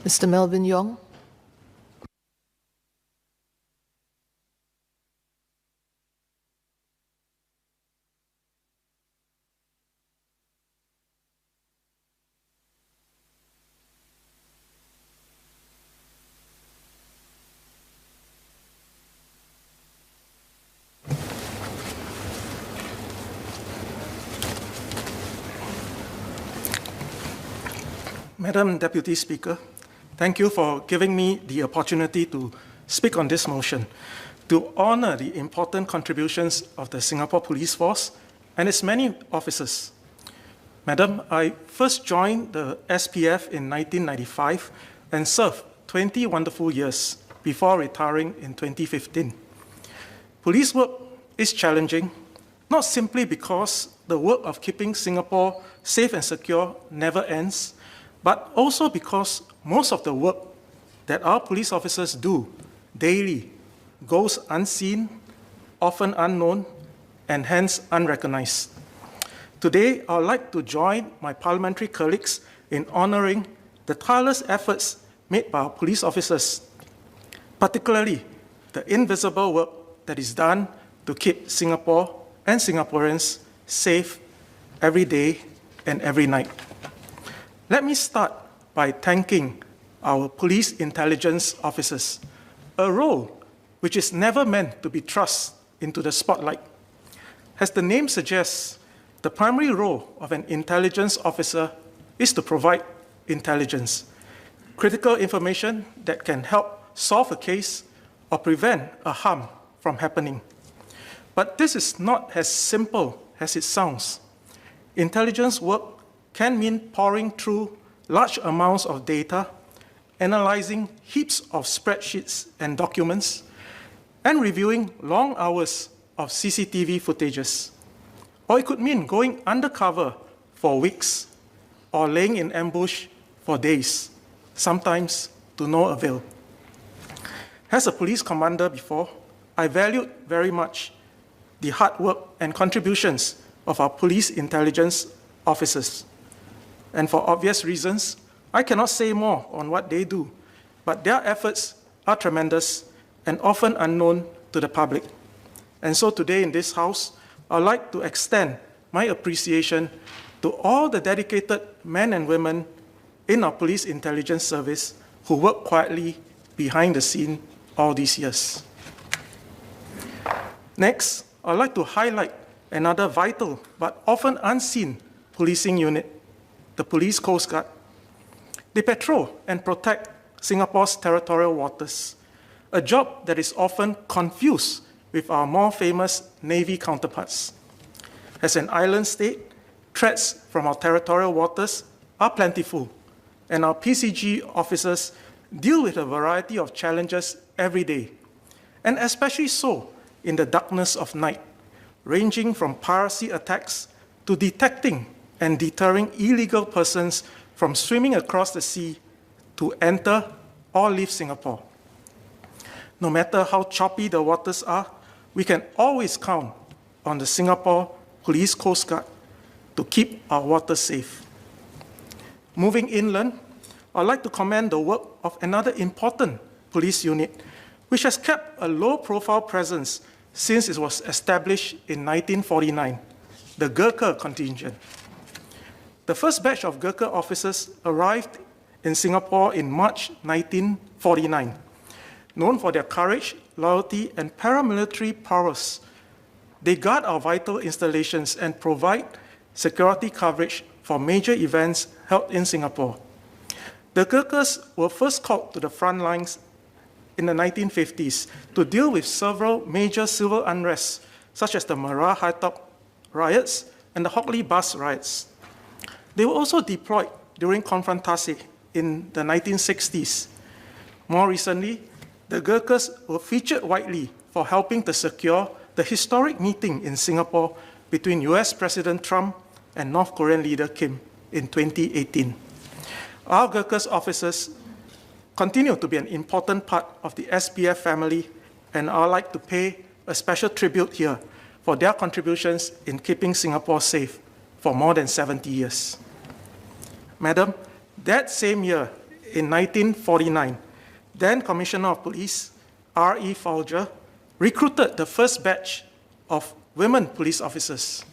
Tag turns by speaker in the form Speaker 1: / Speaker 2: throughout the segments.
Speaker 1: Mr. Melvin Yong.
Speaker 2: Madam Deputy Speaker, thank you for giving me the opportunity to speak on this motion to honor the important contributions of the Singapore Police Force and its many officers. Madam, I first joined the SPF in 1995 and served 20 wonderful years before retiring in 2015. Police work is challenging, not simply because the work of keeping Singapore safe and secure never ends, but also because most of the work that our police officers do daily goes unseen, often unknown, and hence unrecognized. Today, I would like to join my parliamentary colleagues in honoring the tireless efforts made by our police officers, particularly the invisible work that is done to keep Singapore and Singaporeans safe every day and every night. Let me start by thanking our police intelligence officers, a role which is never meant to be thrust into the spotlight. As the name suggests, the primary role of an intelligence officer is to provide intelligence, critical information that can help solve a case or prevent a harm from happening. But this is not as simple as it sounds. Intelligence work can mean pouring through large amounts of data, analyzing heaps of spreadsheets and documents, and reviewing long hours of CCTV footages. Or it could mean going undercover for weeks or laying in ambush for days, sometimes to no avail. As a police commander before, I valued very much the hard work and contributions of our police intelligence officers. And for obvious reasons, I cannot say more on what they do, but their efforts are tremendous and often unknown to the public. And so today in this House, I'd like to extend my appreciation to all the dedicated men and women in our police intelligence service who work quietly behind the scene all these years. Next, I'd like to highlight another vital but often unseen policing unit, the Police Coast Guard. They patrol and protect Singapore's territorial waters, a job that is often confused with our more famous Navy counterparts. As an island state, threats from our territorial waters are plentiful, and our PCG officers deal with a variety of challenges every day, and especially so in the darkness of night, ranging from piracy attacks to detecting and deterring illegal persons from swimming across the sea to enter or leave Singapore. No matter how choppy the waters are, we can always count on the Singapore Police Coast Guard to keep our waters safe. Moving inland, I'd like to commend the work of another important police unit, which has kept a low-profile presence since it was established in 1949, the Gurkha contingent. The first batch of Gurkha officers arrived in Singapore in March 1949. Known for their courage, loyalty, and paramilitary prowess, they guard our vital installations and provide security coverage for major events held in Singapore. The Gurkhas were first called to the front lines in the 1950s to deal with several major civil unrests, such as the Marah High Top riots and the Hockley bus riots. They were also deployed during Konfrontasi in the 1960s. More recently, the Gurkhas were featured widely for helping to secure the historic meeting in Singapore between US President Trump and North Korean leader Kim in 2018. Our Gurkhas officers continue to be an important part of the SPF family, and I'd like to pay a special tribute here for their contributions in keeping Singapore safe for more than 70 years. Madam, that same year, in 1949, then Commissioner of Police, R.E. Folger, recruited the first batch of women police officers.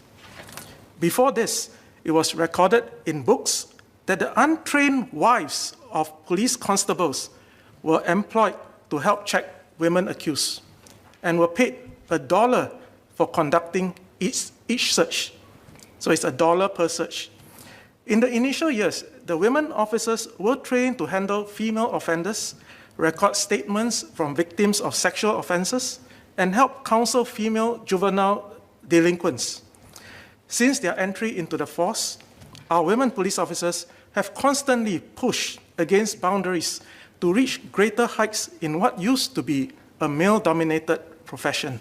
Speaker 2: Before this, it was recorded in books that the untrained wives of police constables were employed to help check women accused and were paid $1 for conducting each search. So it's $1 per search. In the initial years, the women officers were trained to handle female offenders, record statements from victims of sexual offenses, and help counsel female juvenile delinquents. Since their entry into the force, our women police officers have constantly pushed against boundaries to reach greater heights in what used to be a male-dominated profession.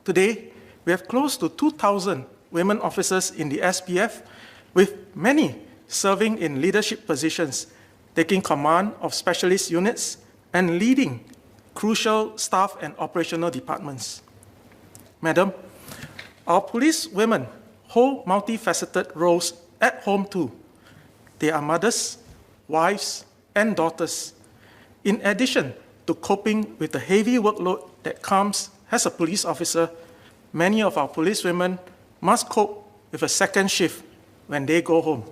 Speaker 2: Today, we have close to 2,000 women officers in the SPF, with many serving in leadership positions, taking command of specialist units and leading crucial staff and operational departments. Madam, our police women hold multifaceted roles at home too. They are mothers, wives, and daughters. In addition to coping with the heavy workload that comes as a police officer, many of our police women must cope with a second shift when they go home.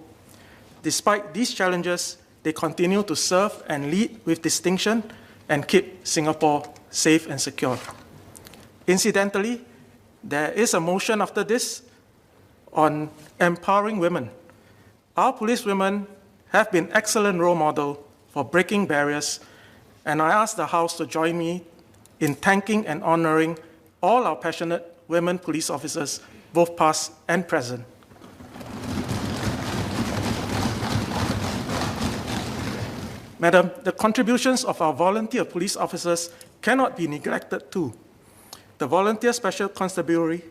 Speaker 2: Despite these challenges, they continue to serve and lead with distinction and keep Singapore safe and secure. Incidentally, there is a motion after this on empowering women. Our police women have been excellent role models for breaking barriers, and I ask the House to join me in thanking and honoring all our passionate women police officers, both past and present. Madam, the contributions of our volunteer police officers cannot be neglected too. The Volunteer Special Constabulary,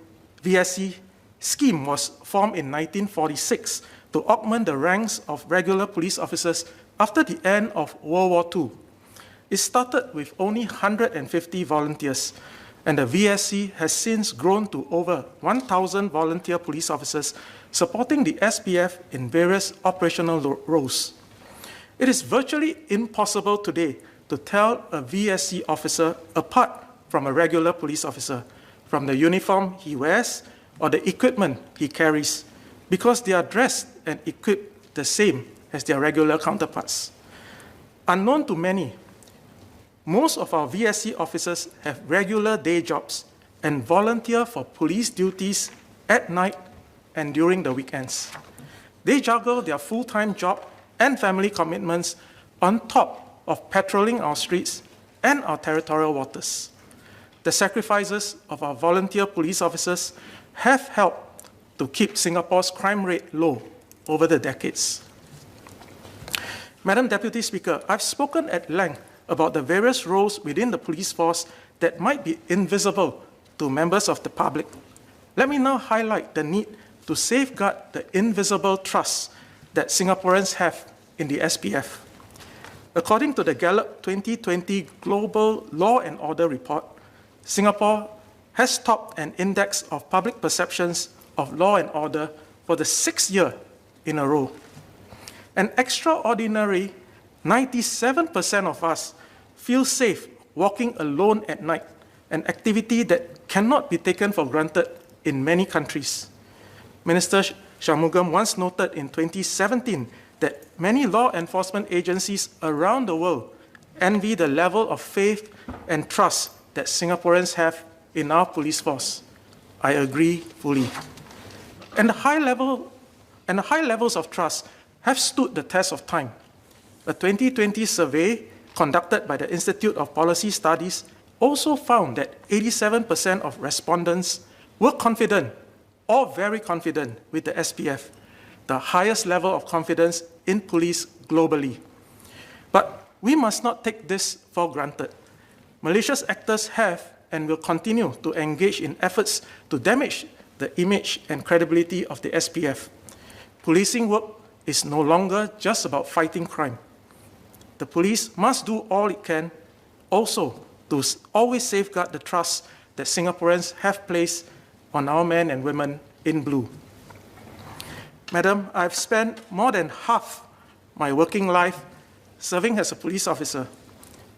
Speaker 2: VSC, scheme was formed in 1946 to augment the ranks of regular police officers after the end of World War II. It started with only 150 volunteers, and the VSC has since grown to over 1,000 volunteer police officers supporting the SPF in various operational roles. It is virtually impossible today to tell a VSC officer apart from a regular police officer, from the uniform he wears or the equipment he carries, because they are dressed and equipped the same as their regular counterparts. Unknown to many, most of our VSC officers have regular day jobs and volunteer for police duties at night and during the weekends. They juggle their full-time job and family commitments on top of patrolling our streets and our territorial waters. The sacrifices of our volunteer police officers have helped to keep Singapore's crime rate low over the decades. Madam Deputy Speaker, I've spoken at length about the various roles within the police force that might be invisible to members of the public. Let me now highlight the need to safeguard the invisible trust that Singaporeans have in the SPF. According to the Gallup 2020 Global Law and Order Report, Singapore has topped an index of public perceptions of law and order for the 6th year in a row. An extraordinary 97% of us feel safe walking alone at night, an activity that cannot be taken for granted in many countries. Minister Shanmugam once noted in 2017 that many law enforcement agencies around the world envy the level of faith and trust that Singaporeans have in our police force. I agree fully. And the high levels of trust have stood the test of time. A 2020 survey conducted by the Institute of Policy Studies also found that 87% of respondents were confident or very confident with the SPF, the highest level of confidence in police globally. But we must not take this for granted. Malicious actors have and will continue to engage in efforts to damage the image and credibility of the SPF. Policing work is no longer just about fighting crime. The police must do all it can also to always safeguard the trust that Singaporeans have placed on our men and women in blue. Madam, I've spent more than half my working life serving as a police officer.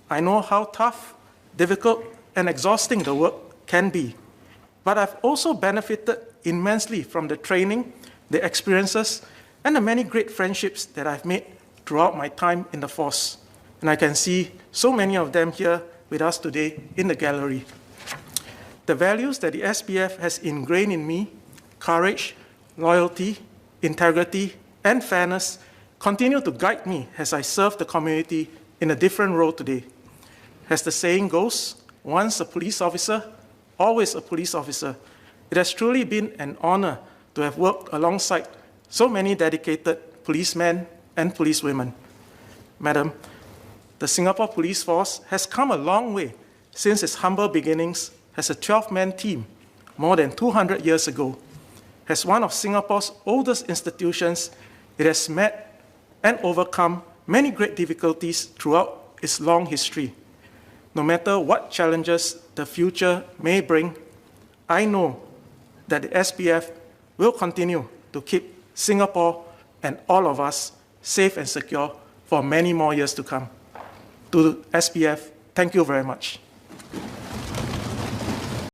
Speaker 2: I know how tough, difficult, and exhausting the work can be. But I've also benefited immensely from the training, the experiences, and the many great friendships that I've made throughout my time in the force. And I can see so many of them here with us today in the gallery. The values that the SPF has ingrained in me, courage, loyalty, integrity, and fairness, continue to guide me as I serve the community in a different role today. As the saying goes, once a police officer, always a police officer. It has truly been an honor to have worked alongside so many dedicated policemen and policewomen. Madam, the Singapore Police Force has come a long way since its humble beginnings as a 12-man team more than 200 years ago. As one of Singapore's oldest institutions, it has met and overcome many great difficulties throughout its long history. No matter what challenges the future may bring, I know that the SPF will continue to keep Singapore and all of us safe and secure for many more years to come. To the SPF, thank you very much.